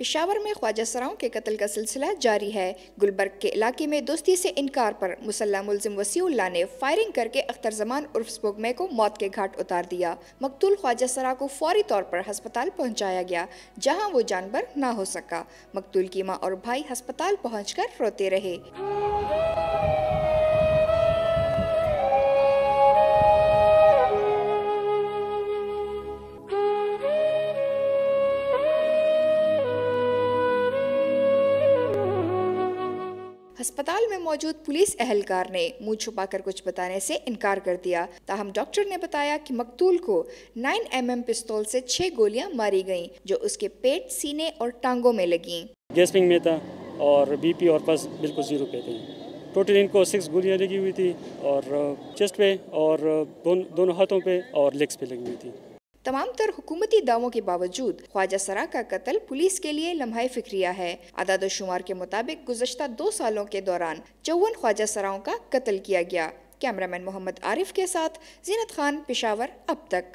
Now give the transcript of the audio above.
पेशावर में ख्वाजा सराओं के कत्ल का सिलसिला जारी है। गुलबर्ग के इलाके में दोस्ती से इनकार पर मुसल्ला मुलजिम वसीउल्लाह ने फायरिंग करके अख्तर जमान उर्फ स्पोगमे को मौत के घाट उतार दिया। मकतूल ख्वाजा सरा को फौरी तौर पर अस्पताल पहुंचाया गया, जहां वो जानबर न हो सका। मकतूल की मां और भाई अस्पताल पहुंचकर रोते रहे। अस्पताल में मौजूद पुलिस एहलकार ने मुंह छुपाकर कुछ बताने से इनकार कर दिया। ताहम डॉक्टर ने बताया कि मकतूल को 9mm पिस्तौल से 6 गोलियां मारी गईं, जो उसके पेट, सीने और टांगों में लगीं। गैस्पिंग में था और बीपी और पल्स बिल्कुल 0 पे थे। टोटल इनको 6 गोलियां लगी हुई थी और चेस्ट पे और दोनों हाथों पे और लेग्स पे लगी हुई थी। तमाम तर हुकूमती दावों के बावजूद ख्वाजा सरा का कत्ल पुलिस के लिए लम्हा फिक्रिया है। आदाद शुमार के मुताबिक गुज़श्ता 2 सालों के दौरान 54 ख्वाजा सराओं का कत्ल किया गया। कैमरामैन मोहम्मद आरिफ के साथ ज़ीनत खान, पेशावर, अब तक।